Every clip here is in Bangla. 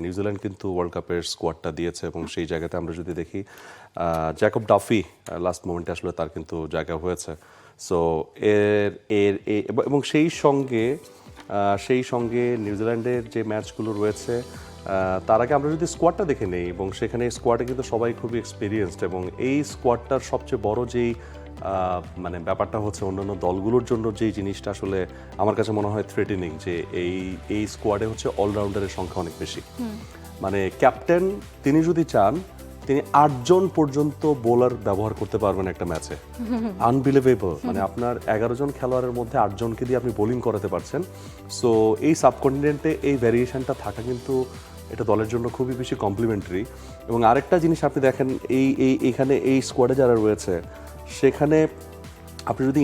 নিউজিল্যান্ড কিন্তু ওয়ার্ল্ড কাপের স্কোয়াডটা দিয়েছে এবং সেই জায়গাতে আমরা যদি দেখি জ্যাকব ডাফি লাস্ট মোমেন্টে আসলে তার কিন্তু জায়গা হয়েছে। সো এর এর এবং সেই সঙ্গে নিউজিল্যান্ডের যে ম্যাচগুলো রয়েছে তার আগে আমরা যদি স্কোয়াডটা দেখে নেই এবং সেখানে স্কোয়াডে কিন্তু সবাই খুবই এক্সপিরিয়েন্সড এবং এই স্কোয়াডটার সবচেয়ে বড় যেই মানে ব্যাপারটা হচ্ছে অন্যান্য দলগুলোর জন্য যেই জিনিসটা আসলে আমার কাছে মনে হয় থ্রেটেনিং যে এই স্কোয়াডে হচ্ছে অলরাউন্ডারের সংখ্যা অনেক বেশি। মানে ক্যাপ্টেন তিনি যদি চান তিনি 8 জন পর্যন্ত বোলার ব্যবহার করতে পারবেন একটা ম্যাচে। আনবিলিভেবল, মানে আপনার 11 জন খেলোয়াড়ের মধ্যে 8 জনকে দিয়ে আপনি বোলিং করাতে পারছেন। সো এই সাবকন্টিনেন্টে এই ভ্যারিয়েশনটা থাকা কিন্তু এটা দলের জন্য খুবই বেশি কমপ্লিমেন্টারি। এবং আরেকটা জিনিস আপনি দেখেন এইখানে এই স্কোয়াডে যারা রয়েছে সেখানে আপনি যদি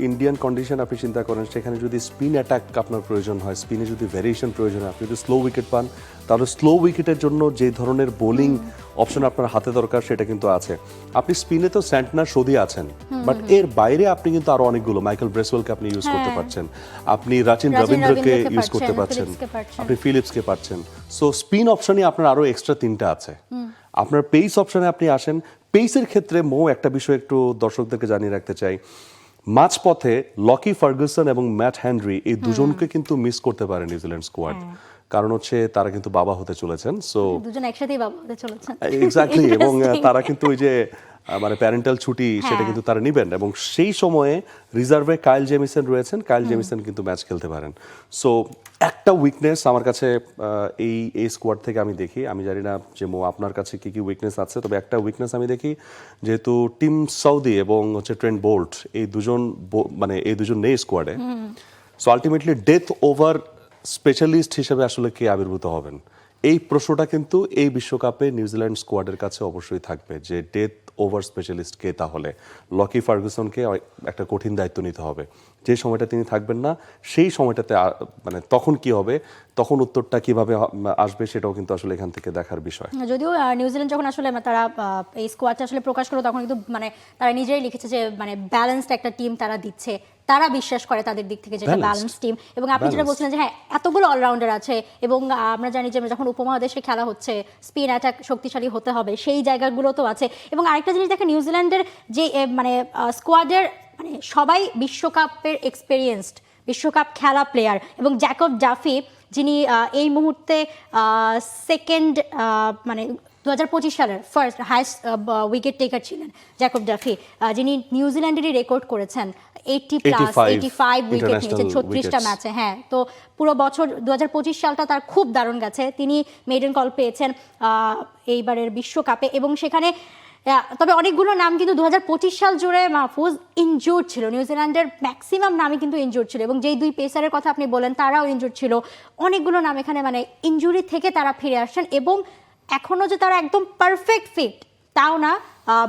ইন্ডিয়ান কন্ডিশন আপনি চিন্তা করেন, সেখানে যদি স্পিন অ্যাটাক আপনার প্রয়োজন হয়, স্পিনে যদি ভ্যারিয়েশন প্রয়োজন হয়, আপনি যদি স্লো উইকেট পান তাহলে স্লো উইকেটের জন্য যে ধরনের বোলিং অপশন আপনার হাতে দরকার সেটা কিন্তু আছে। আপনি স্পিনে তো স্যান্টনার সদি আছেন, বাট এর বাইরে আপনি কিন্তু আরো অনেকগুলো মাইকেল ব্রেসওয়েলকে আপনি ইউজ করতে পারছেন, আপনি রাচিন রবীন্দ্রকে ইউজ করতে পারছেন, আপনি ফিলিপসকে পারছেন। সো স্পিন অপশনই আপনার আরো এক্সট্রা 3টা আছে। আপনার পেস অপশনে আপনি আসেন, পেসের ক্ষেত্রে একটা বিষয় একটু দর্শকদেরকে জানিয়ে রাখতে চাই। মাঝপথে লকি ফার্গুসন এবং ম্যাট হেনরি এই দুজনকে কিন্তু মিস করতে পারে নিউজিল্যান্ড স্কোয়াড, কারণ হচ্ছে তারা কিন্তু বাবা হতে চলেছেন। সো দুজন একসাথেই বাবা হতে চলেছেন এক্স্যাক্টলি, এবং তারা কিন্তু ওই যে মানে প্যারেন্টাল ছুটি সেটা কিন্তু তারা নেবেন এবং সেই সময়ে রিজার্ভে কাইল জেমিসন রয়েছেন, কাইল জেমিসন কিন্তু ম্যাচ খেলতে পারেন। সো একটা উইকনেস আমার কাছে এই স্কোয়াড থেকে আমি দেখি, আমি জানি না যে আপনার কাছে কি কি উইকনেস আছে, তবে একটা উইকনেস আমি দেখি, যেহেতু টিম সাউদি এবং হচ্ছে ট্রেন্ট বোল্ট এই দুজন নেই স্কোয়াডে। So ultimately death over specialist হিসেবে আসলে কে আবির্ভূত হবেন, এই প্রশ্নটা কিন্তু এই বিশ্বকাপে নিউজিল্যান্ড স্কোয়াডের কাছে অবশ্যই থাকবে যে ডেথ ওভার স্পেশালিস্ট কে। তাহলে লকি ফার্গুসনকে একটা কঠিন দায়িত্ব নিতে হবে। যে সময়টা তিনি থাকবেন না সেই সময়টাতে মানে তখন কি হবে, তখন উত্তরটা কিভাবে আসবে সেটাও কিন্তু আসলে এখান থেকে দেখার বিষয়। যদিও নিউজিল্যান্ড যখন আসলে তারা এই স্কোয়াডটা আসলে প্রকাশ করলো তখন কিন্তু মানে তারা নিজেরাই লিখেছে যে মানে ব্যালেন্সড একটা টিম তারা দিচ্ছে, তারা বিশ্বাস করে তাদের দিক থেকে যেটা ব্যালেন্স টিম। এবং আপনি যেটা বলছিলেন যে হ্যাঁ এতগুলো অলরাউন্ডার আছে এবং আমরা জানি যে যখন উপমহাদেশে খেলা হচ্ছে স্পিন অ্যাটাক শক্তিশালী হতে হবে, সেই জায়গাগুলো তো আছে। এবং আরেকটা জিনিস দেখেন, নিউজিল্যান্ডের যে মানে স্কোয়াডের মানে সবাই বিশ্বকাপের এক্সপেরিয়েন্সড, বিশ্বকাপ খেলা প্লেয়ার। এবং জ্যাকব ডাফি যিনি এই মুহূর্তে সেকেন্ড মানে 2025 সালের ফার্স্ট হাইস্ট উইকেট টেকার ছিলেন জ্যাকব ডাফি, যিনি নিউজিল্যান্ডেরই রেকর্ড করেছেন 85 উইকেট নিয়েছেন 36টা ম্যাচে। হ্যাঁ, তো পুরো বছর 2025 সালটা তার খুব দারুণ গেছে। তিনি মেডেন কল পেয়েছেন এইবারের বিশ্বকাপে এবং সেখানে তবে অনেকগুলো নাম কিন্তু 2025 সাল জুড়ে মাহফুজ ইনজুর্ড ছিল। নিউজিল্যান্ডের ম্যাক্সিমাম নামই কিন্তু ইনজুর্ড ছিল এবং যেই দুই পেসারের কথা আপনি বলেন তারাও ইনজুর্ড ছিল। অনেকগুলো নাম এখানে মানে ইনজুরি থেকে তারা ফিরে আসছেন এবং এখনও যে তারা একদম পারফেক্ট ফিট তাও না,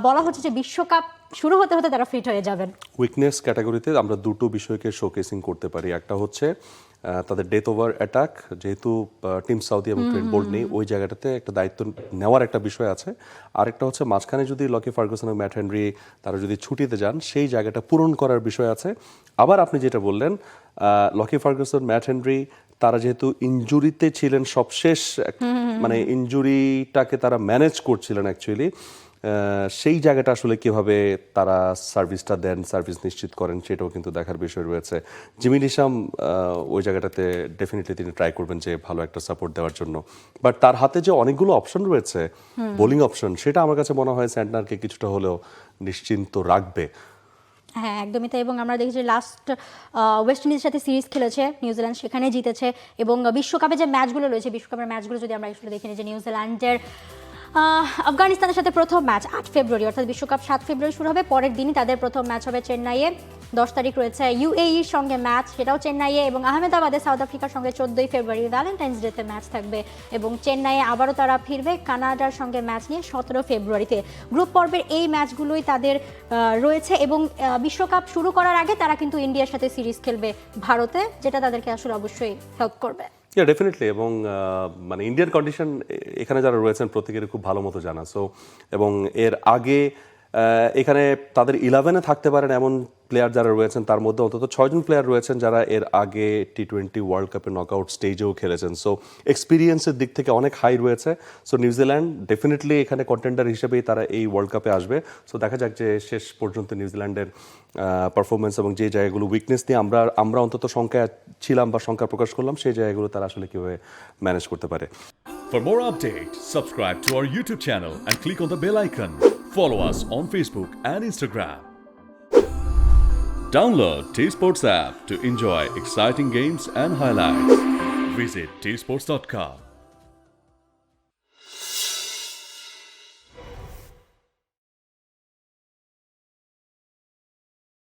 বলা হচ্ছে যে বিশ্বকাপ শুরু হতে হতে তারা ফিট হয়ে যাবেন। উইকনেস ক্যাটাগরিতে আমরা দুটো বিষয়কে শোকেসিং করতে পারি। একটা হচ্ছে তাদের ডেথ ওভার অ্যাটাক, যেহেতু টিম সাউদি এবং ট্রেন্ট বোল্ট নেই ওই জায়গাটাতে একটা দায়িত্ব নেওয়ার একটা বিষয় আছে। আরেকটা হচ্ছে মাঝখানে যদি লকি ফার্গুসন এবং ম্যাট হেনরি তারা যদি ছুটিতে যান সেই জায়গাটা পূরণ করার বিষয় আছে। আবার আপনি যেটা বললেন লকি ফার্গুসন ম্যাট হেনরি তারা যেহেতু ইনজুরিতে ছিলেন সবশেষ, মানে ইনজুরিটাকে তারা ম্যানেজ করছিলেন অ্যাকচুয়ালি, সেই জায়গাটা আসলে কিভাবে তারা সার্ভিসটা দেন, সার্ভিস নিশ্চিত করেন সেটাও কিন্তু দেখার বিষয় রয়েছে। জিমি নিশাম ওই জায়গাটাতে ডেফিনেটলি তিনি ট্রাই করবেন যে ভালো একটা সাপোর্ট দেওয়ার জন্য, বাট তার হাতে যে অনেকগুলো অপশন রয়েছে বোলিং অপশন, সেটা আমার কাছে মনে হয় স্যান্টনারকে কিছুটা হলেও নিশ্চিন্ত রাখবে। হ্যাঁ, একদমই তাই। এবং আমরা দেখেছি লাস্ট ওয়েস্ট ইন্ডিজের সাথে সিরিজ খেলেছে নিউজিল্যান্ড, সেখানে জিতেছে। এবং বিশ্বকাপে যে ম্যাচগুলো রয়েছে, বিশ্বকাপের ম্যাচগুলো যদি আমরা আসলে দেখে নিই যে নিউজিল্যান্ডের আফগানিস্তানের সাথে প্রথম ম্যাচ 8 ফেব্রুয়ারি, অর্থাৎ বিশ্বকাপ 7 ফেব্রুয়ারি শুরু হবে। পরের দিনই তাদের প্রথম ম্যাচ হবে চেন্নাইয়ে। 10 তারিখ রয়েছে ইউএইর সঙ্গে ম্যাচ, সেটাও চেন্নাইয়ে। এবং আহমেদাবাদে সাউথ আফ্রিকার সঙ্গে 14 ফেব্রুয়ারি ভ্যালেন্টাইন্স ডেতে ম্যাচ থাকবে। এবং চেন্নাইয়ে আবারও তারা ফিরবে কানাডার সঙ্গে ম্যাচ নিয়ে 17 ফেব্রুয়ারিতে। গ্রুপ পর্বের এই ম্যাচগুলোই তাদের রয়েছে এবং বিশ্বকাপ শুরু করার আগে তারা কিন্তু ইন্ডিয়ার সাথে সিরিজ খেলবে ভারতে, যেটা তাদেরকে আসলে অবশ্যই হেল্প করবে। ডেফিনেটলি। এবং মানে ইন্ডিয়ান কন্ডিশন এখানে যারা রয়েছেন প্রত্যেকের খুব ভালো মতো জানা। সো এবং এর আগে এখানে তাদের 11-এ থাকতে পারেন এমন প্লেয়ার যারা রয়েছেন, তার মধ্যে অন্তত 6জন প্লেয়ার রয়েছেন যারা এর আগে টি-20 ওয়ার্ল্ড কাপের নকআউট স্টেজেও খেলেছেন। সো এক্সপিরিয়েন্সের দিক থেকে অনেক হাই রয়েছে। সো নিউজিল্যান্ড ডেফিনেটলি এখানে কন্টেন্ডার হিসেবেই তারা এই ওয়ার্ল্ড কাপে আসবে। সো দেখা যাক যে শেষ পর্যন্ত নিউজিল্যান্ডের পারফরমেন্স এবং যে জায়গাগুলো উইকনেস নিয়ে আমরা অন্তত সংখ্যায় ছিলাম বা সংখ্যা প্রকাশ করলাম, সেই জায়গাগুলো তারা আসলে কীভাবে ম্যানেজ করতে পারে। For more updates, subscribe to our YouTube channel and click on the bell icon. Follow us on Facebook and Instagram. Download T-Sports app to enjoy exciting games and highlights. Visit tsports.com.